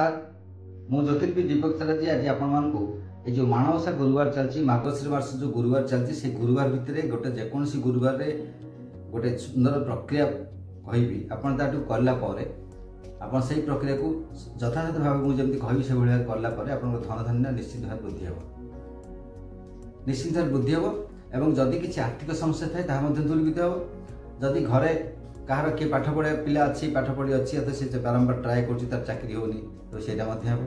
नमस्कार मु ज्योतिर्विद दीपक चटर्जी आज आपण जो माणवसा गुरुवार चलती मार्गशीर मास जो गुरुवार चलती से गुरुवार भितर गोटे जेकोसी गुरुवार रे गोटे सुंदर प्रक्रिया कहि आपण ताटू करला परे आपण सही प्रक्रिया को यथायथ भाव मुझे कहि से भाया करला परे आपण धन धान्य निश्चित भाव वृद्धि हो निश्चित भाव वृद्धि हो एवं जदि किसी आर्थिक समस्या थाए ताहा मध्ये दूरीकृत हो जदि घरे कहार किए पाठ पढ़ा पिला अच्छी पाठ पढ़ी अच्छी तो सी बारंबार ट्राए कर चाकरी होनी तो ସେଇଟା ମଧ୍ୟ ହେବ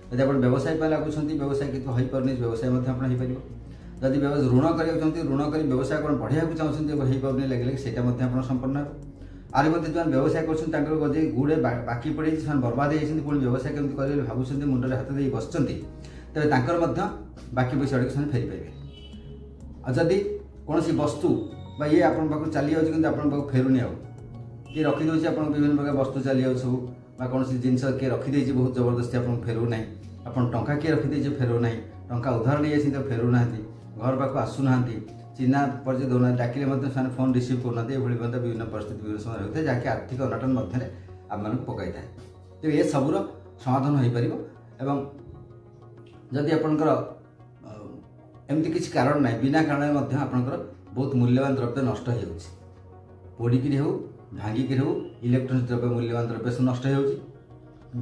ଯଦି ଆପଣ ବ୍ୟବସାୟ ପାଇଁ ଲାଗୁଛନ୍ତି ବ୍ୟବସାୟ କିନ୍ତୁ ହୋଇପାରୁନି ବ୍ୟବସାୟ ମଧ୍ୟ ଆପଣ ହୋଇପାରିବ ଯଦି ଋଣ କରିବାକୁ ଚାହୁଁଛନ୍ତି ଋଣ କରି ବ୍ୟବସାୟ ଆପଣ ବଢ଼ିବାକୁ ଚାହୁଁଛନ୍ତି ହୋଇପାରୁନି ଲାଗିଲେ ସେଇଟା ମଧ୍ୟ ଆପଣ ସମ୍ପନ୍ନ ହେବ ଆରେ ମଧ୍ୟ ଯେଉଁମାନେ ବ୍ୟବସାୟ କରୁଛନ୍ତି ତାଙ୍କର ଯଦି ଗୁଡ଼େ ବାକି ପଡ଼ିଯାଇଛି ସେମାନେ ବର୍ବାଦ ହେଇଯାଇଛନ୍ତି ପୁଣି ବ୍ୟବସାୟ କେମିତି କରିବେ ଭାବୁଛନ୍ତି ମୁଣ୍ଡରେ ହାତ ଦେଇ ବସିଛନ୍ତି ତେବେ ତାଙ୍କର ମଧ୍ୟ ବାକି ପଇସା ଗୁଡ଼ିକ ସେମାନେ ଫେରିପାରିବେ ଆଉ ଯଦି କୌଣସି ବସ୍ତୁ ବା ଇଏ ଆପଣଙ୍କ ପାଖକୁ ଚାଲି ଯାଉଛି କିନ୍ତୁ ଆପଣଙ୍କ ପାଖକୁ ଫେରୁନି ଆଉ किए रखिदे आप विभिन्न प्रकार वस्तु चली जाऊ सब कौन जिनस किए रखिदे बहुत जबरदस्ती आप फेरू ना आप टंका किए रखिदे फेरू ना टंका उधार नहीं आसी फेरू ना घर पाक आसुना चिन्हा परिचय दौना डाकिले से फोन रिसीव करना विभिन्न परिस्थिति विभिन्न समय होता है जहाँकि आर्थिक अनटन मध्य आम पकई था तो ये सबूर समाधान हो पार एवं जदि आपणकर एमती किसी कारण ना बिना कारण आपणकर बहुत मूल्यवान द्रव्य नष्ट हो पोड़िकी हो भांगिकी हो इलेक्ट्रोनिक्स द्रव्य मूल्यवान द्रव्य सब नष्ट हो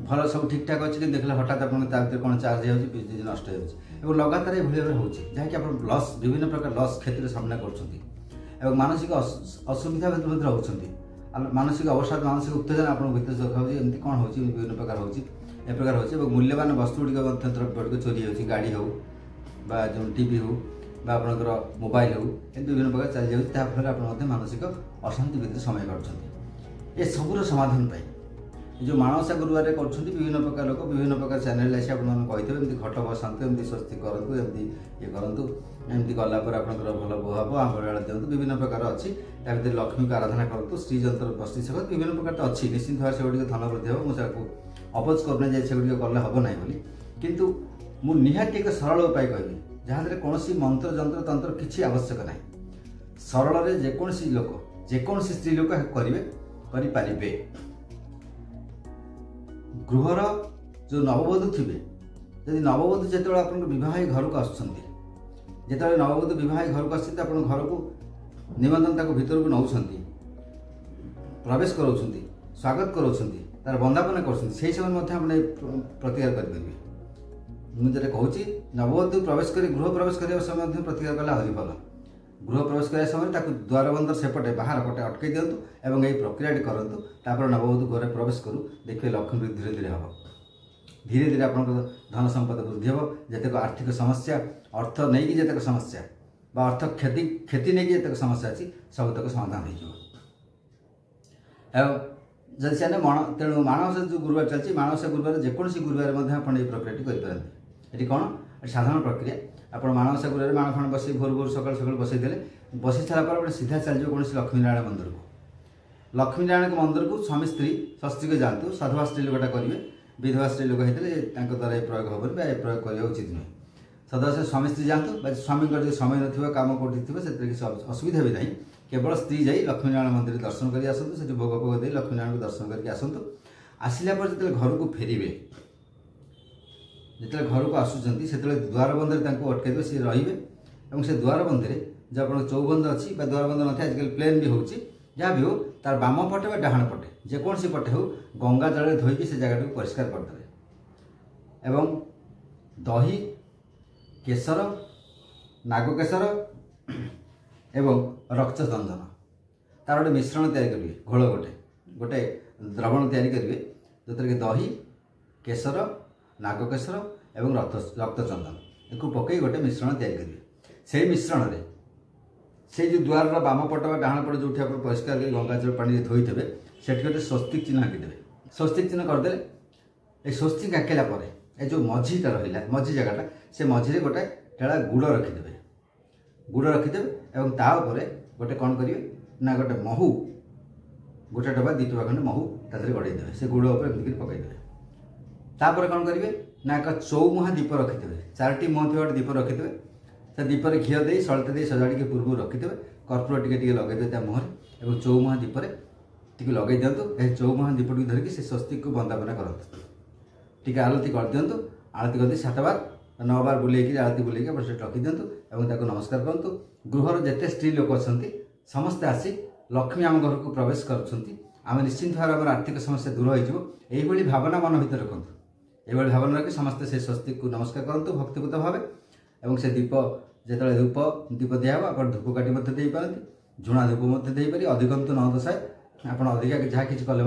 भल सब ठीक ठाक अच्छे देखला हठात आप कौन चार्ज हो नष्ट हो लगातार ये भाव हो जहाँकि आप लस विभिन्न प्रकार लस क्षेत्र सामना कर मानसिक असुविधा रोचे मानसिक अवस्था मानसिक उत्तेजना आप भीतर देखा एमती कौन हो विभिन्न प्रकार हो मूल्यवान वस्तु गुड़िक द्रव्य चोरी हो गाड़ी हो जो टीवी हो आपणकर मोबाइल हो विभिन्न प्रकार चली जाऊँगी ताफल आप मानसिक अशांति भितर समय काटुंट ये सबूर समाधान पाई जो माणवसा गुरुवार कर विभिन्न प्रकार लोक विभिन्न प्रकार चैनल आसी आपते घट बसातु एमती स्वस्ति करूँ एमती ये करूँ एमती कलापर आपंकर भल बोहब आंबा दिंतु विभिन्न प्रकार अच्छी भर लक्ष्मी को आराधना करूँ श्री जंत्र बस्ती से विभिन्न प्रकार तो अच्छी निश्चित भाव से धन वृद्धि हो मुझे अपोज करना जाए से कले हम ना किंतु मु निहाती एक सरल उपाय कहबी जहाँ कौन मंत्र जंत्र तंत्र किसी आवश्यक ना सरल जेकोसी लोक जेकोसी स्त्री लोक करें गृहर जो नववधू थे जदि नववधू जो आप बह घर को आसुँच नववधू बह घर को आस घर को निमंत्रण भीतर को नौ प्रवेश कराऊँ स्वागत कराऊँ तार बंदापना कर समय प्रतिकार करेंगे मुझे कहूँ नववधू प्रवेश कर गृह प्रवेश करने समय प्रतिकार कले आहरी भल गृह प्रवेश करने समय द्वार बंदर सेपटे बाहर पटे अटकई दिंतु और यही प्रक्रिया करूँ तापर नववधू घर प्रवेश करूँ देखिए लक्ष्मी धीरे धीरे हम धीरे धीरे आप धन संपद वृद्धि हो जितेक आर्थिक समस्या अर्थ नहीं जितेक समस्या अर्थ क्षति क्षति नहीं जितेक समस्या अच्छी सबतक समाधान हो जदि से तेणु माणवसा जो गुरुवार चलती माणवसा गुरुवार जेकोसी गुरुवार आप प्रक्रिया करें ये कौन साधारण प्रक्रिया आप माणवसा गुरुवार माण फाण बस भोर भोर सकाल सकाल बसईदे बसी सारापर सीधा चल जाओ कौन लक्ष्मीनारायण मंदिर को लक्ष्मीनारायण मंदिर को स्वामी स्त्री शस्त्री को जातु साधुवा स्त्री लोकटा करेंगे विधवा स्त्री लोक होते द्वारा प्रयोग हम प्रयोग करने उचित नुहे सदा से स्वामी स्त्री जातु स्वामी जो समय न कम कौटी से किसी असुविधा भी नहीं केवल स्त्री जा लक्ष्मीनारायण मंदिर दर्शन कर आसतु से भोग भोग दे लक्ष्मीनारायण को दर्शन करके आसतु आसला जो घर को फेरवे जिते घर को आसुँच से द्वार बंधे अटकई सी रे से द्वार बंधे जो आप चौबंद अच्छी द्वार बंध ना आजिकल प्लेन भी हो जहाँ भी हो तार बाम पटे डाहाण पटे जेकोसी पटे हो गंगा जल धोईकी से जगह को परिष्कार करदे एवं दही केसर नागकेसर एवं रक्त चंदन तार गोटे मिश्रण तैयारी करेंगे घोल गोटे गोटे द्रवण तैयारी करेंगे जो कि दही केसर नागकेसर एवं रक्त चंदन एक पकई गोटे मिश्रण तैयारी करेंगे से मिश्रण में से जो द्वार बाम पट डाहाण पट जो आप परिष्कार कर गंगा जल पानी धोईथे से गोटे स्वस्तिक चिन्ह आंकीदेवे स्वस्तिक चिन्ह करदे ये स्वस्तिक आंकला ये जो मझीटा रहा मझी जगहटा से मझीरे गोटे टेड़ा गुड़ रखिदे और तापर गोटे कौन करेंगे ना गोटे महू गोटे डब्बा 2 टबा खंडे महू तादेह गड़ेदेवे से गुड़ उपर एमती पकईदेवे तापर कौन करेंगे ना एक चौमुहा दीप रखिदे 4टी मुह थी दीप रखिदे से दीपर घी दे सलिता दे सजाड़ी पूर्व रखिदे कर्पूर टी लगेदे मुहर और चौमुहा दीपर टी लगे दिंतु चौमुहा दीप धरिकी से स्वस्तिक को बंदापना करते टिके आरती कर दिंतु आरती कर 7 बार 9 बार बुलेकी आरती बुलेकी आप रखी दिंतु और नमस्कार करूँ। गृहर जिते स्त्री लोक अच्छा समस्ते आसी लक्ष्मी आम घर को प्रवेश करें निश्चिंत भाव आम आर्थिक समस्या दूर हो भावना मन भर रखु ये भावना रखी समस्ते से स्वस्ति को नमस्कार करूँ भक्तिपूत भाव और से दीप जो धूप दीप दिया आप धूपकाठी दे पारती झुणा धूप दे पारे अधिकंतु 9 दशाए आप अधिका जहाँ कि कले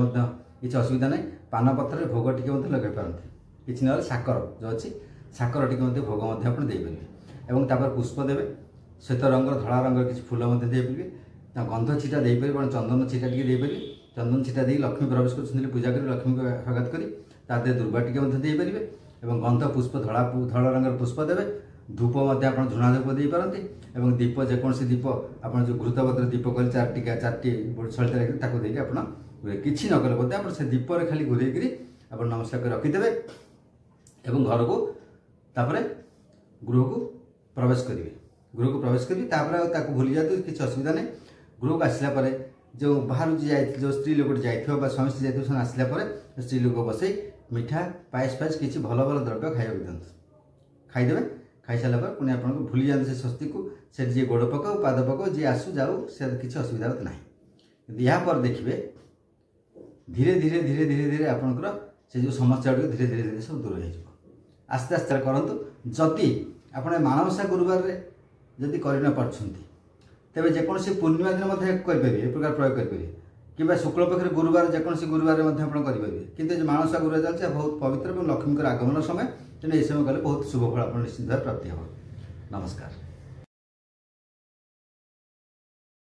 किसी असुविधा ना पान पत्र भोग टी लगे पारती किसी ना साकर जो अच्छी साकर टी भोग आप देपर पुष्प देवे श्वेत रंग धला रंग किसी फूल दे पारे गंध छिटा दे पारे चंदन छिटा टी दे पारे चंदन छिटा दे लक्ष्मी प्रवेश कर पूजा कर लक्ष्मी को स्वागत कर दुर्गा टी दे पारे और गंध पुष्प धला रंग पुष्प देवे धूप आप झुणा धूप दे पारती और दीप जेकोसी दीप आप जो घृतपत्र दीप कर 4 टी सलिता देखिए आप किसी न कले आप से दीपर खाली घूरेक आप नमस्कार कर रखिदे और घर को गृह को प्रवेश करेंगे भूली जाते किसी असुविधा नहीं। गृह को आसला जो बाहर जो स्त्री लोक जा स्वामी स्त्री जाते आसला स्त्री लोक बसई मिठा पायस फायस किसी भल भल द्रव्य खाइबा दिखाते खाईदे खाई सारा पर पुणी आप भूली जाते से स्वस्ति को से जी गोड़ पकाओ पाद पकाओ जी आसू जाऊ से किसी असुविधा ना कि यापर देखिए धीरे धीरे धीरे धीरे धीरे आपंकर से जो समस्या गुड़ धीरे धीरे धीरे सब दूर हो आस्ते आस्ते करूँ। जदि आप माणवसा गुरुवार जदि कर तेज जेकोसी पूर्णिमा दिन करें प्रकार प्रयोग करेंगे कि शुक्ल पक्ष गुरुवार जेकोसी गुरुवार करेंगे कि माणवसा गुरुवार चलते बहुत पवित्र और लक्ष्मी आगमन समय तेनाली ये समय कले बहुत शुभ फल आप निश्चित भाव प्राप्ति हो। नमस्कार।